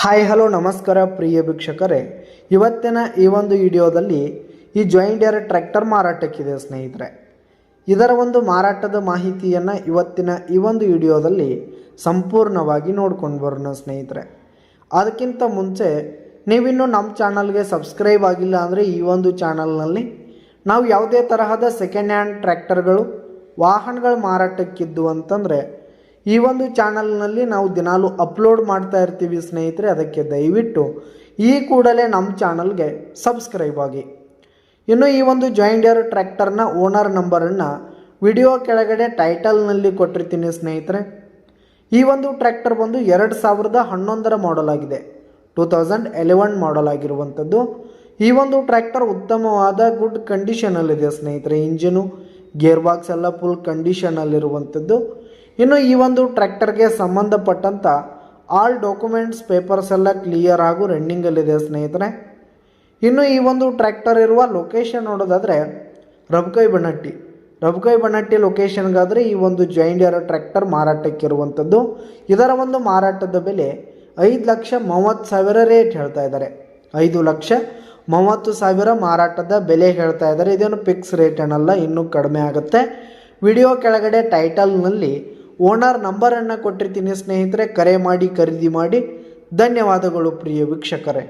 Hi hello ನಮಸ್ಕಾರ ಪ್ರಿಯ ವೀಕ್ಷಕರೇ, ಇವತ್ತಿನ ಈ ಒಂದು ವಿಡಿಯೋದಲ್ಲಿ ಈ ಜಾಯಿಂಟ್ ಡೀರೆ ಟ್ರ್ಯಾಕ್ಟರ್ ಮಾರಾಟಕ್ಕಿದೆ ಸ್ನೇಹಿತರೆ. ಇದರ ಒಂದು ಮಾರಾಟದ ಮಾಹಿತಿಯನ್ನು ಇವತ್ತಿನ ಈ ಒಂದು ವಿಡಿಯೋದಲ್ಲಿ ಸಂಪೂರ್ಣವಾಗಿ ನೋಡ್ಕೊಂಡು ಬರೋಣ ಸ್ನೇಹಿತರೆ. ಅದಕ್ಕಿಂತ ಮುಂಚೆ ನೀವಿನ್ನೂ ನಮ್ಮ ಚಾನಲ್ಗೆ ಸಬ್ಸ್ಕ್ರೈಬ್ ಆಗಿಲ್ಲ ಅಂದರೆ ಈ ಒಂದು ಚಾನಲ್ನಲ್ಲಿ ನಾವು ಯಾವುದೇ ತರಹದ ಸೆಕೆಂಡ್ ಹ್ಯಾಂಡ್ ಟ್ರ್ಯಾಕ್ಟರ್ಗಳು ವಾಹನಗಳು ಮಾರಾಟಕ್ಕಿದ್ದು ಅಂತಂದರೆ ಈ ಒಂದು ಚಾನಲ್ನಲ್ಲಿ ನಾವು ದಿನಾಲು ಅಪ್ಲೋಡ್ ಮಾಡ್ತಾ ಇರ್ತೀವಿ ಸ್ನೇಹಿತರೆ. ಅದಕ್ಕೆ ದಯವಿಟ್ಟು ಈ ಕೂಡಲೇ ನಮ್ಮ ಚಾನಲ್ಗೆ ಸಬ್ಸ್ಕ್ರೈಬ್ ಆಗಿ. ಇನ್ನು ಈ ಒಂದು ಜಾಯಿಂಟ್ ಡೀರೆ ಟ್ರ್ಯಾಕ್ಟರ್ನ ಓನರ್ ನಂಬರನ್ನು ವಿಡಿಯೋ ಕೆಳಗಡೆ ಟೈಟಲ್ನಲ್ಲಿ ಕೊಟ್ಟಿರ್ತೀನಿ ಸ್ನೇಹಿತರೆ. ಈ ಒಂದು ಟ್ರ್ಯಾಕ್ಟರ್ ಬಂದು 2011 ಮಾಡಲ್ ಆಗಿದೆ, 2011 ಮಾಡಲ್ ಆಗಿರುವಂಥದ್ದು. ಈ ಒಂದು ಟ್ರ್ಯಾಕ್ಟರ್ ಉತ್ತಮವಾದ ಗುಡ್ ಕಂಡೀಷನಲ್ಲಿದೆ ಸ್ನೇಹಿತರೆ. ಇಂಜಿನು ಗೇರ್ ಬಾಕ್ಸ್ ಎಲ್ಲ ಫುಲ್ ಕಂಡೀಷನಲ್ಲಿರುವಂಥದ್ದು. ಇನ್ನು ಈ ಒಂದು ಟ್ರ್ಯಾಕ್ಟರ್ಗೆ ಸಂಬಂಧಪಟ್ಟಂಥ ಆಲ್ ಡಾಕ್ಯುಮೆಂಟ್ಸ್ ಪೇಪರ್ಸ್ ಎಲ್ಲ ಕ್ಲಿಯರ್ ಹಾಗೂ ರನ್ನಿಂಗಲ್ಲಿದೆ ಸ್ನೇಹಿತರೆ. ಇನ್ನು ಈ ಒಂದು ಟ್ರ್ಯಾಕ್ಟರ್ ಇರುವ ಲೊಕೇಶನ್ ನೋಡೋದಾದರೆ ರಬಕೈ ಬನಟ್ಟಿ ಲೊಕೇಶನ್ಗಾದರೆ ಈ ಒಂದು ಜಾಯಿಂಟ್ ಡೀರೆ ಟ್ರ್ಯಾಕ್ಟರ್ ಮಾರಾಟಕ್ಕಿರುವಂಥದ್ದು. ಇದರ ಒಂದು ಮಾರಾಟದ ಬೆಲೆ 5,30,000 ರೇಟ್ ಹೇಳ್ತಾ ಇದ್ದಾರೆ. 5,30,000 ಮಾರಾಟದ ಬೆಲೆ ಹೇಳ್ತಾ ಇದ್ದಾರೆ. ಇದೇನು ಫಿಕ್ಸ್ ರೇಟ್ ಏನಲ್ಲ, ಇನ್ನೂ ಕಡಿಮೆ ಆಗುತ್ತೆ. ವಿಡಿಯೋ ಕೆಳಗಡೆ ಟೈಟಲ್ನಲ್ಲಿ ಓನರ್ ನಂಬರನ್ನು ಕೊಟ್ಟಿರ್ತೀನಿ ಸ್ನೇಹಿತರೆ. ಕರೆ ಮಾಡಿ ಖರೀದಿ ಮಾಡಿ. ಧನ್ಯವಾದಗಳು ಪ್ರಿಯ ವೀಕ್ಷಕರೇ.